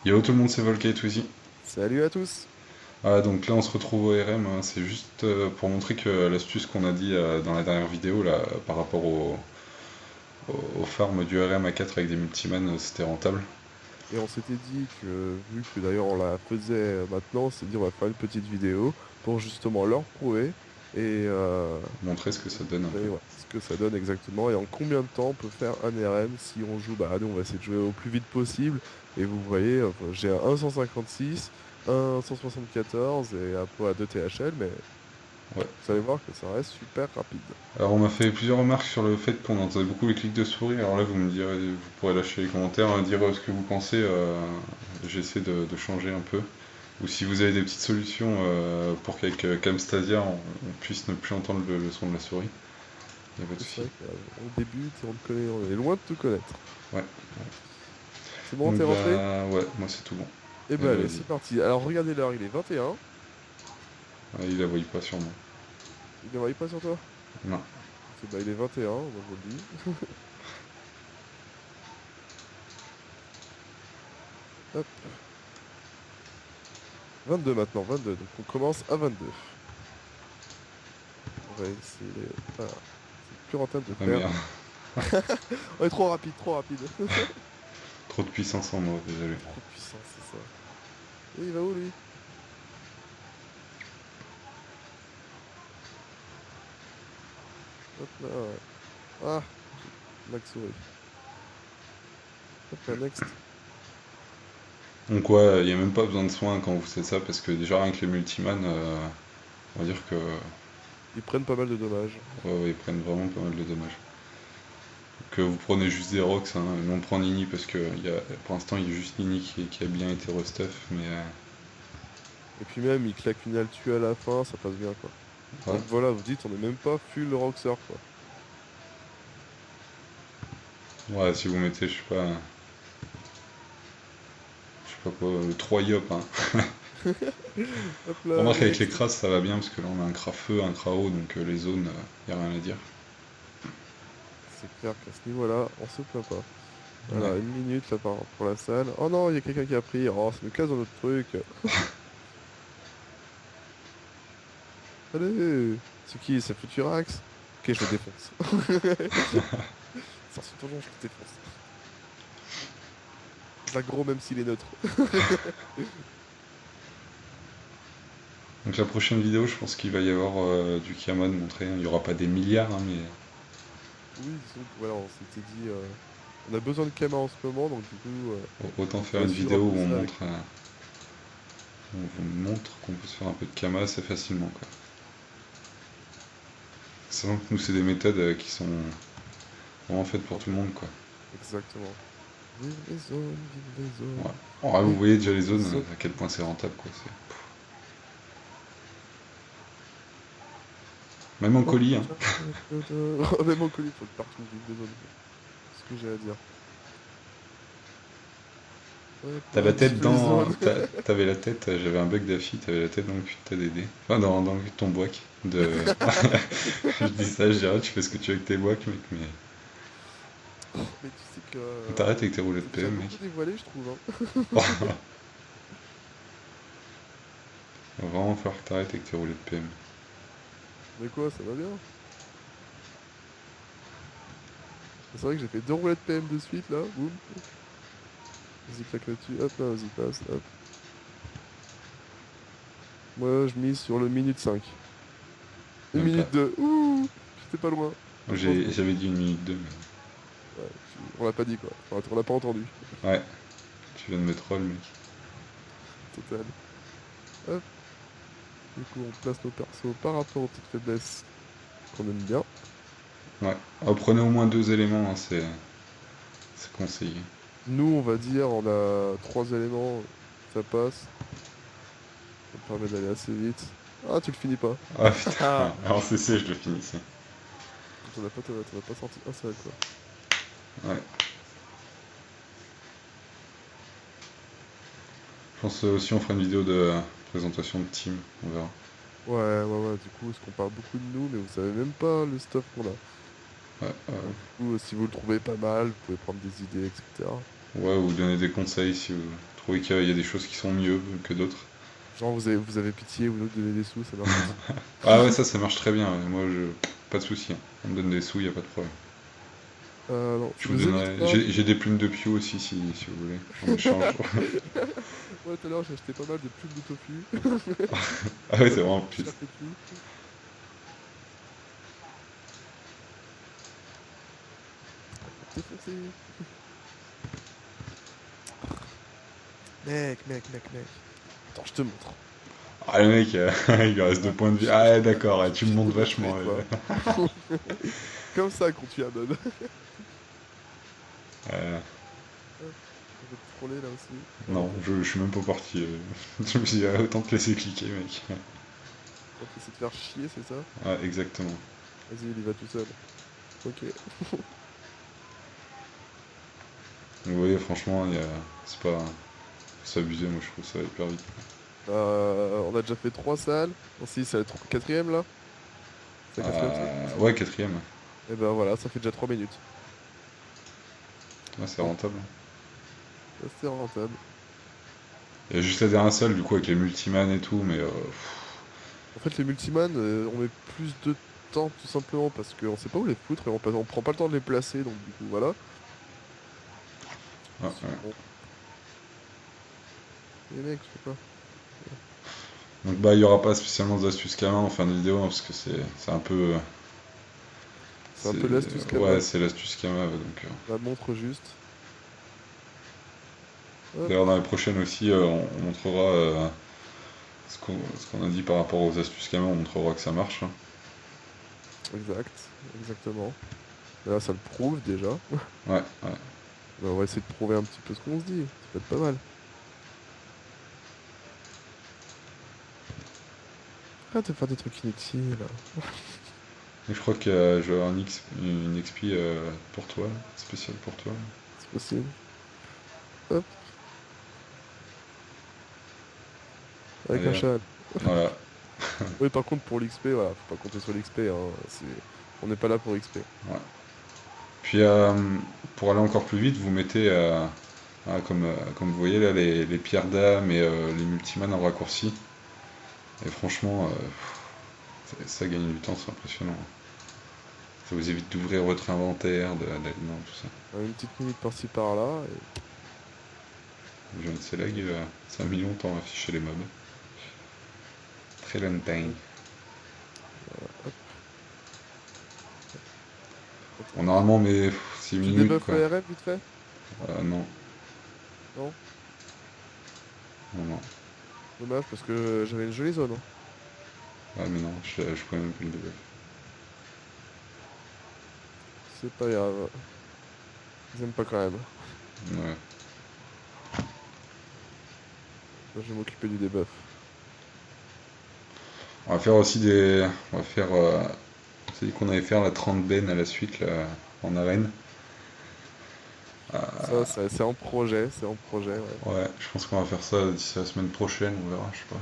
Yo tout le monde, c'est Volkate aussi. Salut à tous. Ah, donc là on se retrouve au RM, hein. C'est juste pour montrer que l'astuce qu'on a dit dans la dernière vidéo là, par rapport au farm du RM à 4 avec des multiman, c'était rentable. Et on s'était dit que, vu que d'ailleurs on la faisait maintenant, on s'est dit on va faire une petite vidéo pour justement leur prouver et, euh, Montrer ce que ça donne un peu. et ouais, ce que ça donne exactement et en combien de temps on peut faire un RM si on joue. Bah nous on va essayer de jouer au plus vite possible. Et vous voyez, enfin, j'ai un 156, un 174 et un peu à 2 THL, mais Ouais. vous allez voir que ça reste super rapide. Alors on m'a fait plusieurs remarques sur le fait qu'on entendait beaucoup les clics de souris. Alors là vous me direz, vous pourrez lâcher les commentaires, dire ce que vous pensez. J'essaie de changer un peu. Ou si vous avez des petites solutions pour qu'avec Camstadia on puisse ne plus entendre le son de la souris. Il n'y a pas de C'est souci. vrai qu'on débute et on te connaît, on est loin de te connaître. Ouais. C'est bon, Donc t'es rentré? bah ouais, moi c'est tout bon. Eh Et ben bah allez, vas-y. c'est parti. Alors regardez l'heure, il est 21. Ah, il la voit pas sûrement. Il ne varie pas sur toi? Non. Ok, bah il est 21, moi je vous le dis. Hop. 22 maintenant, 22. Donc on commence à 22. On va essayer. Voilà. C'est plus rentable de Ah perdre. merde. On est trop rapide, trop rapide. Trop de puissance en moi, désolé. Trop puissant, c'est ça. Et il va où lui? Hop là. Ah, j'ai lag souris. Hop là, next. Donc ouais, il n'y a même pas besoin de soins quand vous faites ça, parce que déjà rien que les multiman, on va dire que Ils prennent pas mal de dommages. ouais, ouais, ils prennent vraiment pas mal de dommages. Que vous prenez juste des rocks, hein. Nous on prend Nini parce que pour l'instant il y a juste Nini qui a bien été restuff, mais Et puis même, il claque une altu à la fin, ça passe bien quoi. ouais. Donc voilà, vous dites, on est même pas full Roxer quoi. Ouais, si vous mettez, je sais pas quoi, 3 yop, hein. Hop là, Remarque avec les next. crasses ça va bien parce que là on a un cra feu, un cra haut, donc les zones, y a rien à dire. C'est clair qu'à ce niveau-là, on se plaint pas. Ouais. Voilà, une minute là pour la salle. Oh non, il y a quelqu'un qui a pris. Oh, ça me casse dans notre truc. Allez, c'est qui? C'est Futurax? Ok, je le défonce. Sans son donjon, je le défonce. Je l'aggro même s'il est neutre. Donc la prochaine vidéo, je pense qu'il va y avoir du Kiamon montré. Il n'y aura pas des milliards, hein, mais Oui, disons que voilà, on s'était dit, on a besoin de Kama en ce moment, donc du coup, autant on faire pourrait une suivre un vidéo peu où ça avec. on vous montre qu'on peut se faire un peu de Kama assez facilement, quoi. Sachant que nous, c'est des méthodes qui sont vraiment faites pour Un tout le peu. monde, quoi. Exactement. Vive les Ouais. zones, Oh, ah, vous vive voyez déjà les les zones, zones. à quel point c'est rentable, quoi. Même en Hop, colis, hein. même en colis, faut que partout vive les zones. C'est ce que j'ai à dire. Hop T'as la là, tête vive les dans. zones. T'avais la tête, j'avais un bug d'affi, t'avais la tête dans le cul de ta DD. Enfin, dans le cul de ton boîte. Je dis ça, je dirais, tu fais ce que tu veux avec tes boîtes, mec, mais. Mais tu sais que T'arrêtes avec tes roulettes c'est déjà PM, beaucoup mec. dévoilé, je trouve, hein. Va vraiment falloir que t'arrêtes avec tes roulettes PM. Mais quoi, ça va bien. C'est vrai que j'ai fait deux roulettes PM de suite, là. Boum. Vas-y, claque là-dessus. Hop là, vas-y, passe. Hop. Moi, je mise sur le minute 5. Une Même pas. minute 2. Ouh, j'étais pas loin. Heureusement. J'avais dit une minute 2, mais. Ouais, on l'a pas dit, quoi. Enfin, on l'a pas entendu. Ouais, tu viens de me troll, mec. Total. Hop. Du coup, on place nos persos par rapport aux petites faiblesses qu'on aime bien. Ouais. Alors, prenez au moins deux éléments, hein, c'est conseillé. Nous, on va dire, on a trois éléments. Ça passe. Ça me permet d'aller assez vite. Ah, tu le finis pas. Ah putain, alors c'est je le finissais. T'en as pas sorti un seul, quoi. Ouais. Je pense aussi on fera une vidéo de présentation de team, on verra. Ouais. Du coup, parce qu'on parle beaucoup de nous, mais vous savez même pas le stuff qu'on a. Ouais, Donc, du coup, si vous le trouvez pas mal, vous pouvez prendre des idées, etc. ouais, ou donner des conseils si vous trouvez qu'il y a des choses qui sont mieux que d'autres? Genre vous avez pitié, vous nous donnez des sous, ça marche aussi. Ah ouais, ça marche très bien. Ouais. Moi, pas de souci, hein. On me donne des sous, y a pas de problème. Non, Je tu vous nous invites donnerai. pas? J'ai des plumes de Pio aussi, si vous voulez, en échange. Ouais, tout à l'heure j'ai acheté pas mal de plumes de tofu. Ah ouais, Ça c'est coûte vraiment en plus plus. cher que tout. Défoncé. Mec. Attends, je te montre. Ah, le mec, il lui reste 2 points de vie. Ah, ouais, d'accord, ouais, tu me Je vais montres te montrer, vachement. toi. Comme ça qu'on tue un donne. Euh, Hop, je vais te troller là aussi. Voilà, non, je suis même pas parti. Je me suis dit, ah, autant te laisser cliquer, mec. ça te laisser te faire chier, c'est ça? Ah, exactement. Vas-y, il y va tout seul. Ok. Vous voyez, franchement, c'est pas. Faut s'abuser, moi je trouve ça hyper vite. On a déjà fait 3 salles. Bon, si, c'est la quatrième là? C'est la quatrième salle? Ouais, quatrième. Et ben voilà, ça fait déjà 3 minutes. Ouais, c'est Bon, rentable. ça c'est rentable. Il y a juste la dernière salle, du coup, avec les multiman et tout, mais. En fait, les multiman, on met plus de temps tout simplement parce qu'on sait pas où les foutre et on prend pas le temps de les placer, donc du coup voilà. Ouais, ouais. Sinon, les mecs, je sais pas. Donc, bah, il y aura pas spécialement d'astuces Kama en fin de vidéo, hein, parce que c'est un peu. C'est un peu l'astuce Ouais, Kama. c'est l'astuce Kama, ouais, donc. La montre juste. Hop, D'ailleurs, dans les prochaines aussi, on montrera ce qu'on a dit par rapport aux astuces Kama, on montrera que ça marche, hein. exactement. Là, ça le prouve déjà. Ouais, ouais. Bah, on va essayer de prouver un petit peu ce qu'on se dit. Ça peut être pas mal. Arrête de faire des trucs inutiles. Et je crois que je vais avoir une XP pour toi, spéciale pour toi. C'est possible. Hop, avec Allez, un hop. chat. Voilà. Oui, par contre, pour l'XP, voilà, faut pas compter sur l'XP, hein. On n'est pas là pour XP. Ouais. Puis pour aller encore plus vite, vous mettez, comme vous voyez là, les pierres d'âme et les multiman en raccourci. Et franchement, ça gagne du temps, c'est impressionnant. Ça vous évite d'ouvrir votre inventaire, d'aliments, tout ça. Une petite minute par-ci par-là. Je viens de ces lags, ça a mis longtemps à afficher les mobs. Très longtemps. Hop, Bon, attends. normalement, mais 6 Tu minutes débuffes quoi. ARM vite fait? Non, Non? non, non. Dommage parce que j'avais une jolie zone, hein. Ouais, mais non, je pouvais même plus le debuff. C'est pas grave. Ils aiment pas quand même. Ouais. Je vais m'occuper du debuff. On va faire aussi des. On va faire. On s'est dit qu'on allait faire la 30 bennes à la suite là, en arène. C'est en projet, ouais. Ouais, je pense qu'on va faire ça d'ici la semaine prochaine, on verra, je sais pas.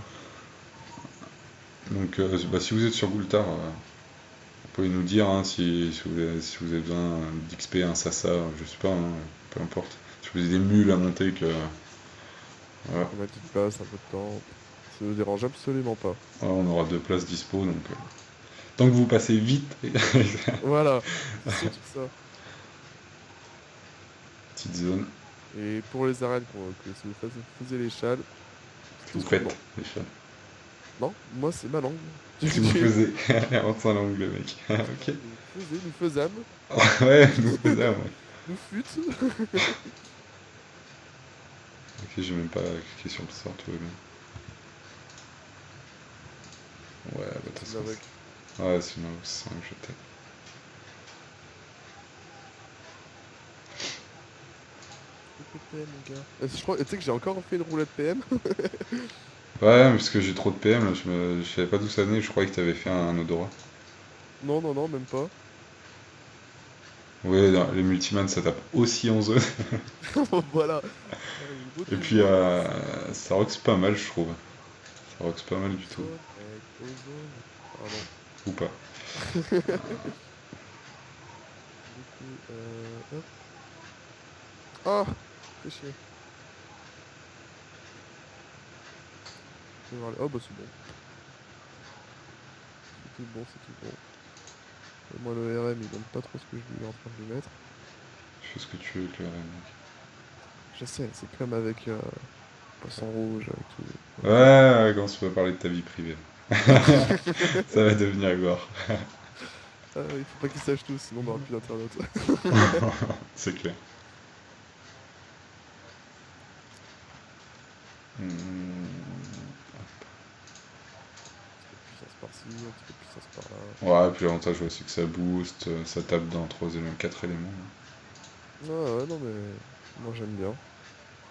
Donc, bah, si vous êtes sur Goultar, vous pouvez nous dire hein, si vous avez besoin d'XP, un Sasa, je sais pas, hein, peu importe. Si vous avez des mules à monter, que. Voilà. On met toute place, un peu de temps. Ça nous dérange absolument pas. Voilà, on aura 2 places dispo, donc. Tant que vous passez vite, Voilà, c'est surtout ça. petite zone, Et pour les arènes, que si vous faisiez les châles, que tout vous ce qu'on faites, demande. les chats. Non, moi c'est ma langue. Si vous faisiez, rentre langue, le mec. Ok. Nous faisâmes, Ouais, nous faisons, ouais. nous fûtes. Ok, j'ai même pas cliqué sur le sort, tout va bien. Ouais, bah de toute C'est façon. avec. Ouais, sinon, c'est un que je t'ai. PM, mon gars. Je crois, tu sais que j'ai encore fait une roulette PM. Ouais, parce que j'ai trop de PM, là, je savais pas d'où ça venait, je croyais que t'avais fait un odorat. Non, même pas. Ouais, les multimans ça tape aussi en zone. Voilà. Et puis ça rox pas mal, je trouve. Ça rox pas mal du tout. Ozone, mec, ozone. Pardon. Ou pas. Du coup, hop. Ah, fais chier. Je vais voir oh bah c'est bon. C'est tout bon, c'est tout bon. Et moi le RM il donne pas trop ce que je lui en train de lui mettre. Je fais ce que tu veux avec le RM, mec. Je sais, c'est comme avec Poisson Rouge, avec tout. Ouais, quand tu vas parler de ta vie privée. Ça va devenir gore. Ah, il faut pas qu'ils sachent tout, sinon on aura plus d'internet. C'est clair. Hmm. Un petit peu de puissance par-ci, un petit peu de puissance par-là. Ouais, puis l'avantage, ouais, c'est que ça booste, ça tape dans 3 éléments, 4 éléments. Ah ouais, non mais moi j'aime bien.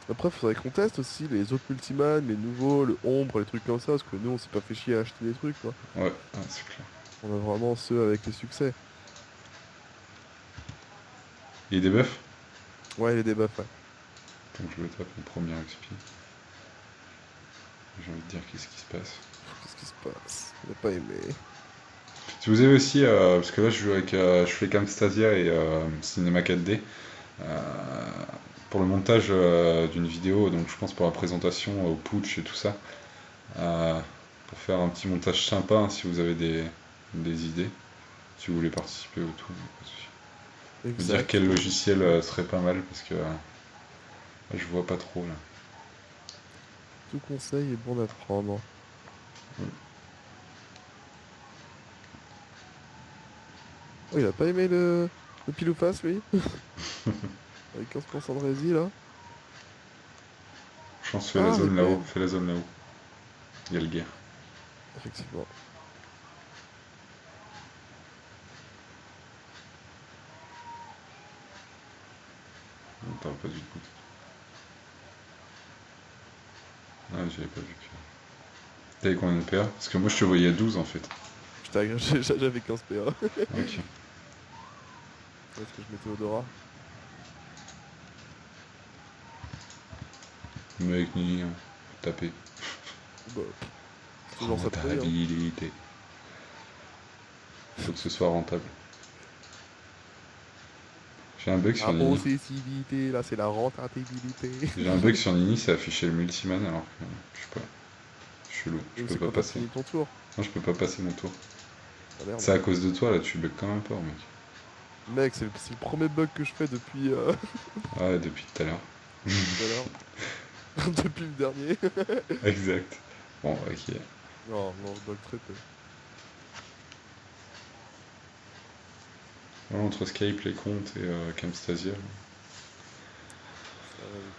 Après, faudrait qu'on teste aussi les autres Multiman, les nouveaux, le Ombre, les trucs comme ça, parce que nous on s'est pas fait chier à acheter des trucs quoi. Ouais, ouais, c'est clair. On a vraiment ceux avec les succès. Il y a des buffs? Ouais, les debuffs, ouais. Donc je me tape mon premier XP. J'ai envie de dire qu'est-ce qui se passe. Qu'est-ce qui se passe? J'ai pas aimé. Si vous avez aussi, parce que là je joue avec, je fais Camstasia et Cinema 4D, euh, pour le montage d'une vidéo, donc je pense pour la présentation au putsch et tout ça, euh, pour faire un petit montage sympa, hein, si vous avez des idées, si vous voulez participer au tout, pas de souci. Me dire Exact. quel logiciel serait pas mal, parce que je vois pas trop là. Tout conseil est bon à prendre. Oh, il a pas aimé le pile ou face, lui? Avec 15% de rési, là. Je pense fais la Ah, mais zone quand là-haut, même. fais la zone là-haut. Il y a le guerre. Effectivement. On parle pas du tout. Ah, j'avais pas vu que. T'avais combien de PA? Parce que moi je te voyais à 12 en fait. Putain, j'avais 15 PA. Ok. Parce que je mettais Odora. Mec, ni taper. Bah, c'est toujours ça de prix, hein. Rentabilité. Faut que ce soit rentable. J'ai un bug La sur Nini. possessivité, là, c'est la rentabilité. J'ai un bug sur Nini, ça affichait le multiman alors que je sais pas. Chelou, je peux C'est pas quand t'as passer. fini ton tour. Non, je peux pas passer mon tour. Ah merde. C'est à cause de toi là, tu bugs quand même pas, mec. Mec, c'est le premier bug que je fais depuis Ouais, depuis tout à l'heure. tout à l'heure. Depuis le dernier. Exact. Bon, ok. Non, non, je bug très peu. Voilà, entre Skype, les comptes et Camstasia. Ça va vite.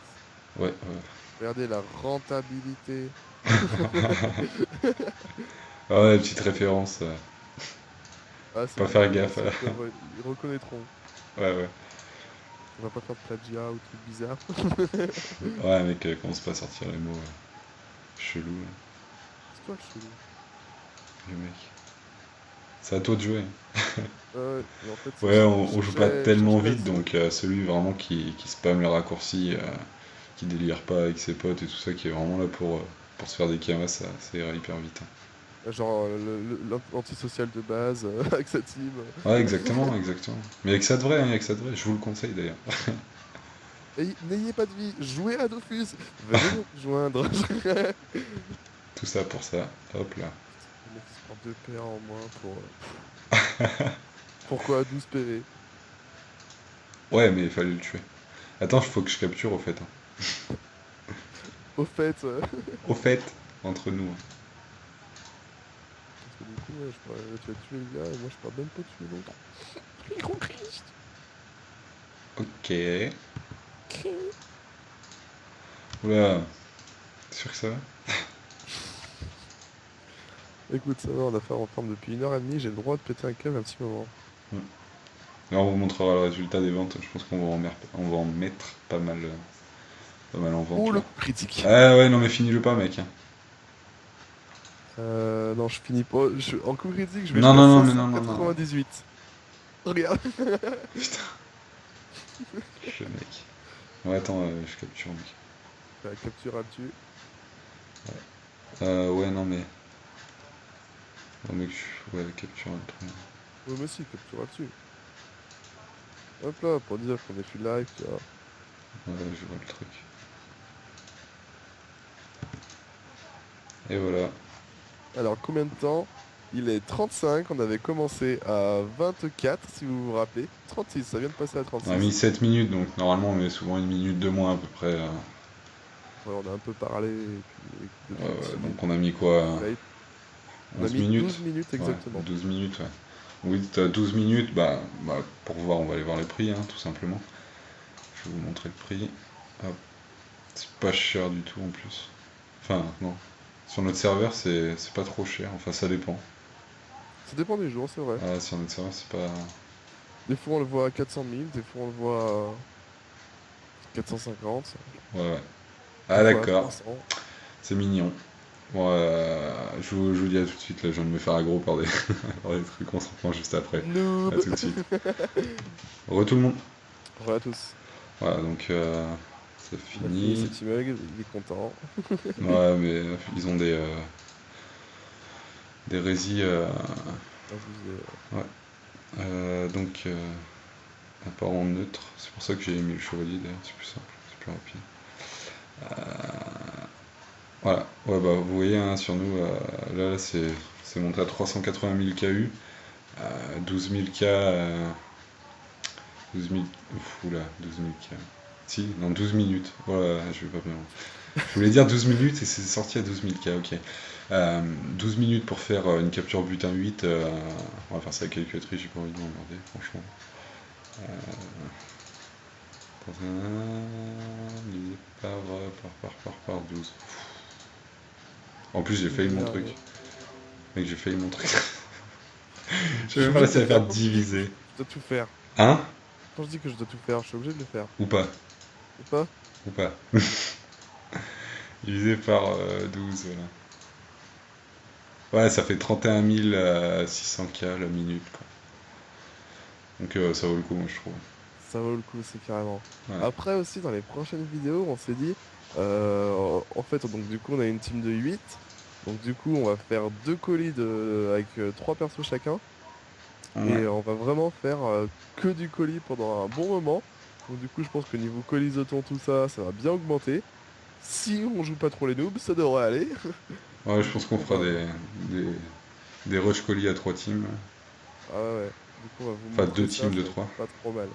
Ouais, ouais. Regardez la rentabilité. Ah ouais, petite référence. Ah, Faut c'est pas faire bon, gaffe. ils reconnaîtront. Ouais, ouais. On va pas faire de plagiat ou de trucs bizarres. Ouais, mec, commence pas à sortir les mots chelous, là, C'est toi le chelou. le mec. C'est à toi de jouer. Ouais, et en fait, Ouais, on joue pas je tellement cherchais vite, l'asile. donc celui vraiment qui spamme les raccourcis, qui délire pas avec ses potes et tout ça, qui est vraiment là pour se faire des kamas, ça ira hyper vite, hein. Genre l'antisocial de base avec sa team. Ouais, exactement, exactement. Mais avec ça de vrai, hein, avec ça de vrai, je vous le conseille d'ailleurs. Et n'ayez pas de vie, jouez à Dofus. Venez nous rejoindre. Le Tout ça pour ça, hop là. mec il se prend 2 PA en moins pour. Pourquoi 12 PV? Ouais, mais il fallait le tuer. Attends, il faut que je capture au fait, hein. Au fait, Au fait, entre nous, hein. parce que du coup, ouais, tu as tué le gars et moi je peux même pas tuer l'autre. Le gros Christ. Ok. Oula, t'es sûr que ça va? Écoute, ça va, on a fait en forme depuis 1h30, j'ai le droit de péter un câble un petit moment. Hmm. Là, on vous montrera le résultat des ventes. Je pense qu'on va on va en mettre pas mal en vente Oh là. le coup critique. Ah ouais, non mais finis-le pas, mec, hein. Non, je finis pas. En coup critique, je vais Non, jusqu'à non, non, mais non, non, non. 598. Regarde. Putain, le mec. Ouais, attends, je capture, mec. La capture à dessus. Ouais, non, mais. Oh, mec, ouais, capture un truc. Ouais, mais si, capture à dessus. Hop là, pour dire qu'on est sur live, tu vois. Ouais, je vois le truc. Et voilà. Alors, combien de temps? Il est 35, on avait commencé à 24, si vous vous rappelez. 36, ça vient de passer à On a mis 36. 7 minutes, donc normalement on met souvent 1 minute de moins à peu près. Ouais, on a un peu parlé, et puis avec deux, Ouais, trois ouais, petits donc on a mis coups quoi? de flight. On a 11 mis minutes? 12 minutes Ouais, exactement. 12 minutes, ouais. Oui, t'as 12 minutes, bah, pour voir, on va aller voir les prix, hein, tout simplement. Je vais vous montrer le prix. Hop, c'est pas cher du tout en plus. Enfin, non. Sur notre serveur, c'est pas trop cher, enfin ça dépend. Ça dépend des jours, c'est vrai. Ah, sur notre serveur, c'est pas. Des fois, on le voit à 400 000, des fois, on le voit à 450, Ouais, ouais. des Ah, fois à d'accord, 300. c'est mignon. Bon, je vous dis à tout de suite, là, je viens de me faire aggro par des, par des trucs, on se reprend juste après. À Noob! tout de suite. Re tout le monde. Voilà à tous. Voilà, donc ça On a fini finit. cet immeuble, il est content. Ouais, mais ils ont des résis. Abusé. Ouais. Donc, apparent neutre. C'est pour ça que j'ai mis le chevalier d'ailleurs, c'est plus simple, c'est plus rapide. Voilà, ouais, bah, vous voyez, hein, sur nous, là, c'est monté à 380 000 KU, 12 000 K, 12 000, oula, 12 000 K. Si, non, 12 minutes. Voilà, je vais pas bien. Je voulais dire 12 minutes et c'est sorti à 12 000 K, ok. 12 minutes pour faire une capture butin 8, on va faire ça à calculatrice, j'ai pas envie de m'emmerder, franchement. Divisé par 12. En plus, j'ai Il failli va y mon truc. arriver. Mec, j'ai failli mon truc. Je J'ai suis même pas obligé de réussi le à faire faire quand je dis que diviser. je dois tout faire. Hein? Quand je dis que je dois tout faire, je suis obligé de le faire. Ou pas? Ou pas? Ou pas? Divisé par 12, voilà. Ouais, ça fait 31 600 K la minute, quoi. Donc ça vaut le coup, moi, je trouve. Ça vaut le coup, c'est carrément. Ouais. Après aussi, dans les prochaines vidéos, on s'est dit, en fait, donc du coup, on a une team de 8. Donc du coup, on va faire deux colis avec 3 persos chacun. Ouais. Et on va vraiment faire que du colis pendant un bon moment. Donc du coup, je pense que niveau colisotons, tout ça, ça va bien augmenter. Si on joue pas trop les noobs, ça devrait aller. Ouais, je Donc du pense coup, qu'on on fera va... des, des rush colis à 3 teams. Ah ouais. Du coup, on va vous Enfin, montrer 2 ça, teams de ça va être 3. pas trop mal.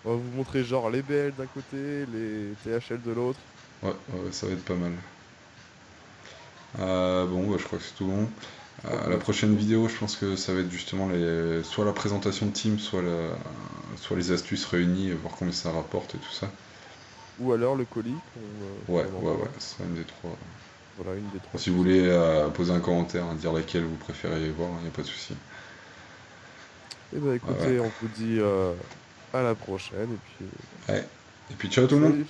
On va vous montrer genre les BL d'un côté, les THL de l'autre. Ouais, ouais, ça va être pas mal. Bon, bah, je crois que c'est tout bon. Je crois qu'on La a tout prochaine dit. vidéo, je pense que ça va être justement soit la présentation de team, soit les astuces réunies, voir combien ça rapporte et tout ça. Ou alors le colis qu'on Ouais, en ouais, ouais, envoie. c'est une des trois. Voilà, une des Bon, trois si vous solutions. voulez poser un commentaire, dire laquelle vous préférez voir, il n'y a pas de souci. Et bah Ouais, ouais. écoutez, on vous dit à la prochaine et puis Ouais. Et puis ciao tout le monde! salut!